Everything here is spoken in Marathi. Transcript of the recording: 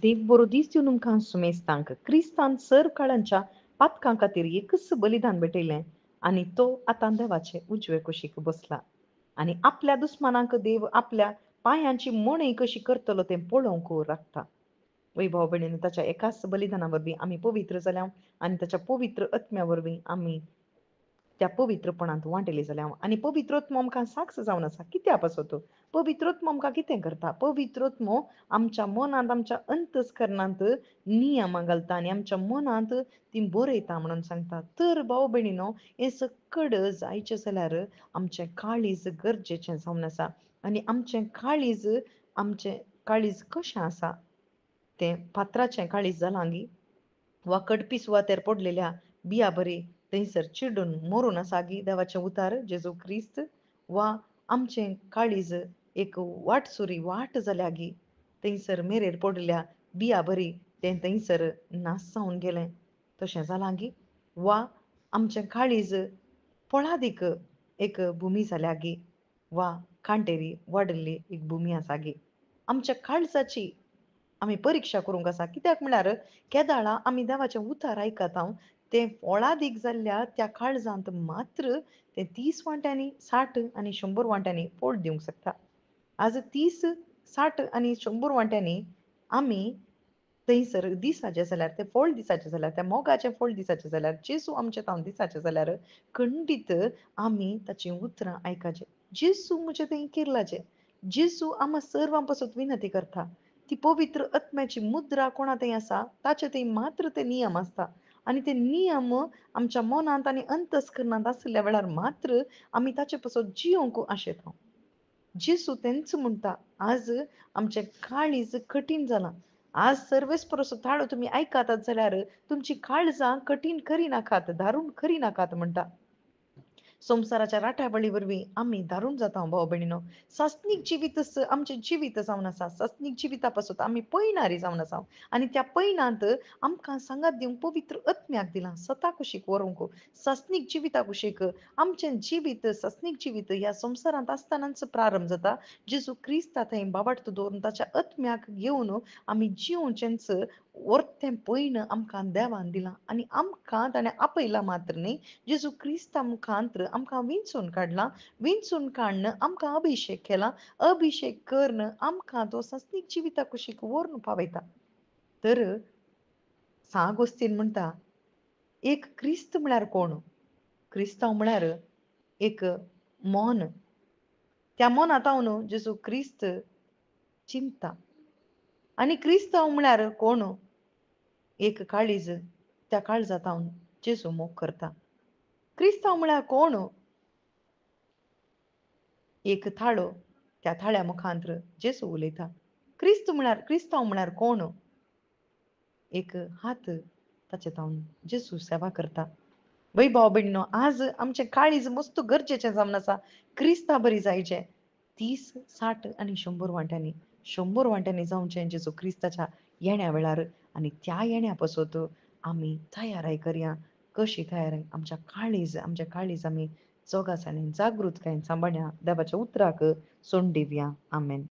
देव बरो दीस दिवन तुमकां सुमेस्तांक क्रिस्तान सर काळांच्या पातकां खातीर एकच बलिदान भेटयलें आनी तो आतां देवाचे उजवे कुशीक बसला. आनी आपल्या दुस्मानांक देव आपल्या पांयांची मणई कशी करतलो तें पळोवंक राखता. वै भाव भयणीनो, ताच्या एकाच बलिदाना वरवीं आमी पवित्र जाल्या आनी ताच्या पवित्र आत्म्या वरवीं आमी त्या पवित्रपणांत वांटेली जाल्या आनी पवित्रोत्म आमकां साक्ष जावन आसा. कित्या पासत पवित्रोत्म आमकां कितें करता? पवित्रोत्म आमच्या मनांत आमच्या अंतस्करणांत नियमां घालता आनी आमच्या मनांत ती बरयता म्हणून सांगता. तर भाव भयणीनो, हें सकड जायचें जाल्यार आमचें काळीज गरजेचें जावन आसा. आनी आमचें काळीज कशें आसा तें पात्राचें काळीज जालां गी वा कडपी सुवातेर पडलेल्या बिया बरी थंयसर चिडून मरून आसा गी देवाचें उतार जेजू क्रिस्त, वा आमचें काळीज एक वाटसुरी वाट जाल्या गी थंयसर मेरेर पडलेल्या बिया बरी तें थंयसर नास जावन गेलें तशें जालां गी, वा आमचें काळीज फळादीक एक भुमी जाल्या गी, वा कांटेरी वाडिल्ली एक भुमी आसा गी. आमच्या काळजाची आमी परिक्षा करूंक आसा. कित्याक म्हळ्यार केदाळा आमी देवाचें उतार आयकता तें फळादीक जाल्ल्या त्या काळजांत मात्र तें 30 वांट्यांनी 60 आनी 100 वांट्यांनी फळ दिवंक शकता. आज 30 60 आनी 100 वांट्यांनी आमी थंयसर दिसाचें जाल्यार तें फळ दिसाचें जाल्यार त्या मोगाचें फळ दिसाचें जाल्यार जेजू आमचें तावन दिसाचें जाल्यार खंडीत आमी ताचीं उतरां आयकाचें. जेजू म्हजें थंय किर्लाचें. जेजू आम्हा सर्वां पासून विनंती करता. ती पवित्र आत्म्याची मुद्रा कोणा थंय आसा ताचे थंय मात्र ते नियम आसता. आनी ते नियम आमच्या मनांत आनी अंतस्करणांत आसल्या वेळार मात्र आमी ताचे पासून जियोंक आशेता. जेजू तेंच म्हणटा, आज आमचें काळीज कठीण जालां. आज सर्वेस्परसो थाळो तुमी आयकातात जाल्यार तुमची काळजां कठीण करिनाकात, दारूण करिनाकात म्हणटा. संवसाराच्या राठावळी वरवीं आमी दारूण जाता भाव भयणीनो. सस्नीक जिवीत आमचें जिवीत जावन आसा. सस्नीक जिविता पासून आमी पयणारी जावन आसा आनी त्या पैनांत आमकां सांगात दिवंक पवित्र आत्म्याक दिलां सता कुशीक व्हरूंक. सस्नीक जिविता कुशीक आमचें जिवीत सस्नीक जिवीत ह्या संवसारांत आसतनाच प्रारंभ जाता. जेजू क्रिस्ता थंय बाबार्थ दवरून ताच्या आत्म्याक घेवन आमी जिवचेंच वर्तें पैन आमकां देवान दिलां आनी आमकां ताणें आपयलां मात्र न्ही. जेजू क्रिस्ता मुखांत्र आमकां विंचून काडलां. विंचून काडन आमकां अभिशेक केला. अभिशेक करून आमकां तो सस्नीक जिविता कुशीक व्हरून पावयता. तर सागोस्तीन म्हणटा, एक क्रिस्त म्हळ्यार कोण? क्रिस्तांव म्हळ्यार एक मन. त्या मनांत हांव जेजू क्रिस्त चिंतता. आनी क्रिस्तांव म्हळ्यार कोण? एक काळीज. त्या काळजांत हांव जेजू मोग करता. क्रिस्तांव म्हळ्यार कोण? एक थाळो. त्या थाळ्या मुखांत्र जेजू उलयता. क्रिस्तांव म्हळ्यार कोण? एक हात ताचेर हांव जेजू सेवा करता. वै भाव भयणीनो, आज आमचें काळीज मस्त गरजेचें जावन आसा. क्रिस्ता बरी जायचें 30 60 आनी 100 वांट्यांनी. 100 वांट्यांनी जावचें जेजू क्रिस्ताच्या येण्या वेळार. आनी त्या येण्या पासत आमी तयाराय करया. कशी तयाराय? आमचें काळीज आमी जोगासायेन जागृतकायेन सांबाळया. देवाच्या उतराक सोडून दिवया. आमेन.